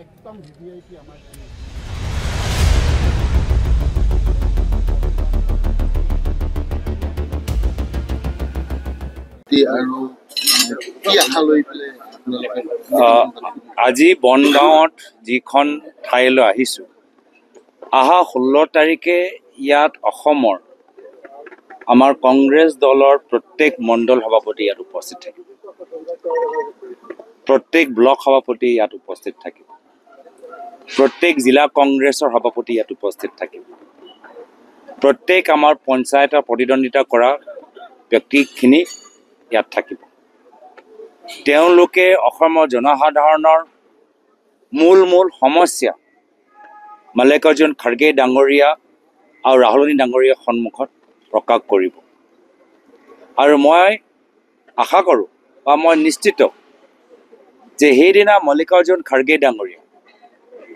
একদম ভিভিআইপি আমাৰ আজি বনগাঁৱত যিখন ঠাইলৈ আহিছোঁ, অহা 16 তাৰিখে ইয়াত অসমৰ আমাৰ কংগ্ৰেছ দলৰ প্ৰত্যেক মণ্ডল সভাপতি ইয়াত উপস্থিত থাকিব, প্ৰত্যেক ব্লক সভাপতি ইয়াত উপস্থিত থাকিব, প্ৰত্যেক জিলা কংগ্ৰেছৰ সভাপতি ইয়াত উপস্থিত থাকিব, প্ৰত্যেক আমাৰ পঞ্চায়তৰ প্ৰতিদ্বন্দ্বিতা কৰা ব্যক্তিখিনি ইয়াত থাকিব। তেওঁলোকে অসমৰ জনসাধাৰণৰ মূল সমস্যা মাল্লিকাৰ্জুন খাৰ্গে ডাঙৰীয়া আৰু ৰাহুল গান্ধী ডাঙৰীয়াৰ সন্মুখত প্ৰকাশ কৰিব। আৰু মই আশা কৰোঁ বা মই নিশ্চিত যে সেইদিনা মাল্লিকাৰ্জুন খাৰ্গে ডাঙৰীয়া,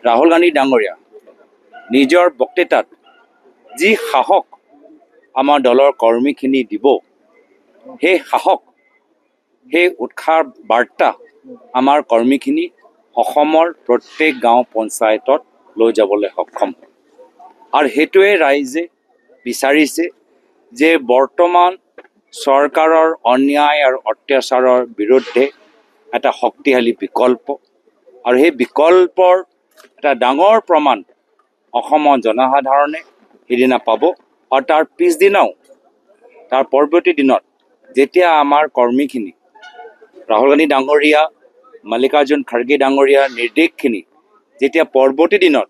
ৰাহুল গান্ধী ডাঙৰীয়া নিজৰ বক্তৃতাত যি সাহস আমাৰ দলৰ কৰ্মীখিনি দিব, সেই সাহস, সেই উৎসাহ বাৰ্তা আমাৰ কৰ্মীখিনি অসমৰ প্ৰত্যেক গাঁও পঞ্চায়তত লৈ যাবলৈ সক্ষম। আৰু সেইটোৱে ৰাইজে বিচাৰিছে যে বৰ্তমান চৰকাৰৰ অন্যায় আৰু অত্যাচাৰৰ বিৰুদ্ধে এটা শক্তিশালী বিকল্প, আৰু সেই বিকল্পৰ এটা ডাঙৰ প্ৰমাণ অসমৰ জনসাধাৰণে সেইদিনা পাব। আৰু তাৰ পিছদিনাও, তাৰ পৰৱৰ্তী দিনত যেতিয়া আমাৰ কৰ্মীখিনি ৰাহুল গান্ধী ডাঙৰীয়া, মাল্লিকাৰ্জুন খাৰ্গে ডাঙৰীয়াৰ নিৰ্দেশখিনি যেতিয়া পৰৱৰ্তী দিনত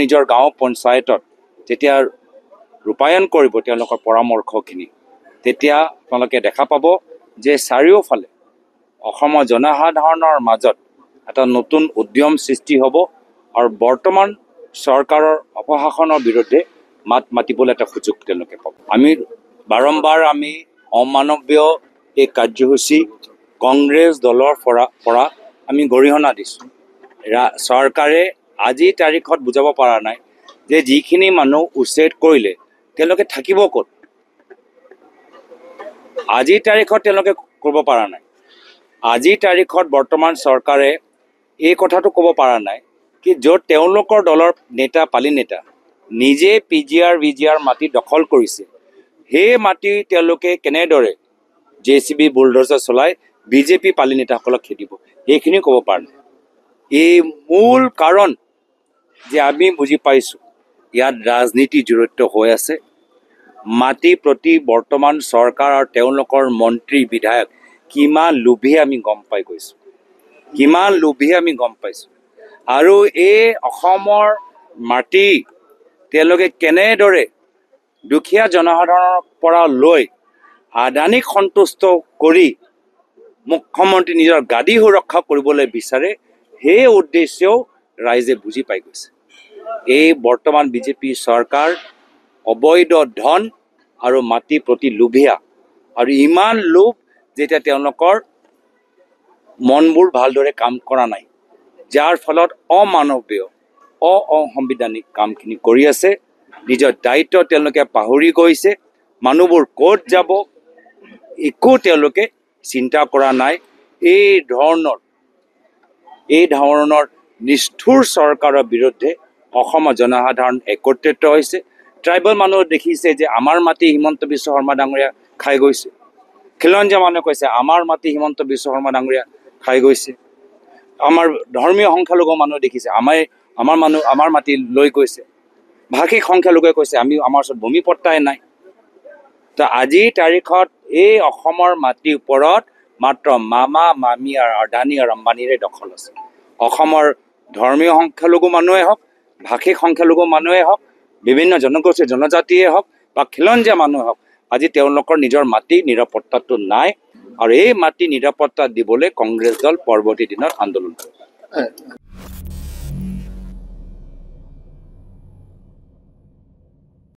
নিজৰ গাঁও পঞ্চায়তত যেতিয়া ৰূপায়ণ কৰিব তেওঁলোকৰ পৰামৰ্শখিনি, তেতিয়া আপোনালোকে দেখা পাব যে চাৰিওফালে অসমৰ জনসাধাৰণৰ মাজত এটা নতুন উদ্যম সৃষ্টি হ'ব আৰু বৰ্তমান চৰকাৰৰ অপশাসনৰ বিৰুদ্ধে মাত মাতিবলৈ এটা সুযোগ তেওঁলোকে পাব। আমি বাৰম্বাৰ অমানৱীয় এই কাৰ্যসূচী কংগ্ৰেছ দলৰ পৰা আমি গৰিহণা দিছোঁ। চৰকাৰে আজিৰ তাৰিখত বুজাব পৰা নাই যে যিখিনি মানুহ উচ্ছেদ কৰিলে তেওঁলোকে থাকিব ক'ত। আজিৰ তাৰিখত তেওঁলোকে ক'ব পৰা নাই। আজিৰ তাৰিখত বৰ্তমান চৰকাৰে এই কথাটো ক'ব পৰা নাই কি য'ত তেওঁলোকৰ দলৰ নেতা, পালি নেতা নিজে PGR VGR মাটি দখল কৰিছে, সেই মাটি তেওঁলোকে কেনেদৰে JCB বুলডোজাৰ চলাই বিজেপি পালি নেতাসকলক খেদিব, সেইখিনি ক'ব পৰা নাই। এই মূল কাৰণ যে আমি বুজি পাইছোঁ ইয়াত ৰাজনীতি জড়িত হৈ আছে। মাটি প্ৰতি বৰ্তমান চৰকাৰ আৰু তেওঁলোকৰ মন্ত্ৰী বিধায়ক কিমান লোভী আমি গম পাই গৈছোঁ, কিমান লোভী আমি গম পাইছোঁ। আৰু এই অসমৰ মাটি তেওঁলোকে কেনেদৰে দুখীয়া জনসাধাৰণৰ পৰা লৈ আদানীক সন্তুষ্ট কৰি মুখ্যমন্ত্ৰী নিজৰ গাদী সুৰক্ষা কৰিবলৈ বিচাৰে, সেই উদ্দেশ্যেও ৰাইজে বুজি পাই গৈছে। এই বৰ্তমান বিজেপি চৰকাৰ অবৈধ ধন আৰু মাটি প্ৰতি লোভীয়া, আৰু ইমান লোভ যেতিয়া তেওঁলোকৰ মনবোৰ ভালদৰে কাম কৰা নাই, যাৰ ফলত অমানৱীয় অসাংবিধানিক কামখিনি কৰি আছে। নিজৰ দায়িত্ব তেওঁলোকে পাহৰি গৈছে। মানুহবোৰ ক'ত যাব একো তেওঁলোকে চিন্তা কৰা নাই। এই ধৰণৰ নিষ্ঠুৰ চৰকাৰৰ বিৰুদ্ধে অসমৰ জনসাধাৰণ একত্ৰিত হৈছে। ট্ৰাইবেল মানুহ দেখিছে যে আমাৰ মাটি হিমন্ত বিশ্ব শৰ্মা ডাঙৰীয়া খাই গৈছে। খিলঞ্জীয়া মানুহে কৈছে আমাৰ মাটি হিমন্ত বিশ্ব শৰ্মা ডাঙৰীয়া খাই গৈছে। আমাৰ ধৰ্মীয় সংখ্যালঘু মানুহে দেখিছে আমাৰ মাটি লৈ গৈছে। ভাষিক সংখ্যালঘুৱে কৈছে আমাৰ ওচৰত ভূমি পট্টাই নাই। তো আজিৰ তাৰিখত এই অসমৰ মাটিৰ ওপৰত মাত্ৰ মামা মামী আৰু আদানী আৰু আম্বানীৰে দখল আছে। অসমৰ ধৰ্মীয় সংখ্যালঘু মানুহে হওক, ভাষিক সংখ্যালঘু মানুহে হওক, বিভিন্ন জনগোষ্ঠী জনজাতিয়ে হওক বা খিলঞ্জীয়া মানুহে হওক, আজি তেওঁলোকৰ নিজৰ মাটি নিৰাপত্তাটো নাই। আৰু এই মাটি নিৰাপত্তা দিবলৈ কংগ্ৰেছ দল পৰৱৰ্তী দিনত আন্দোলন কৰিব।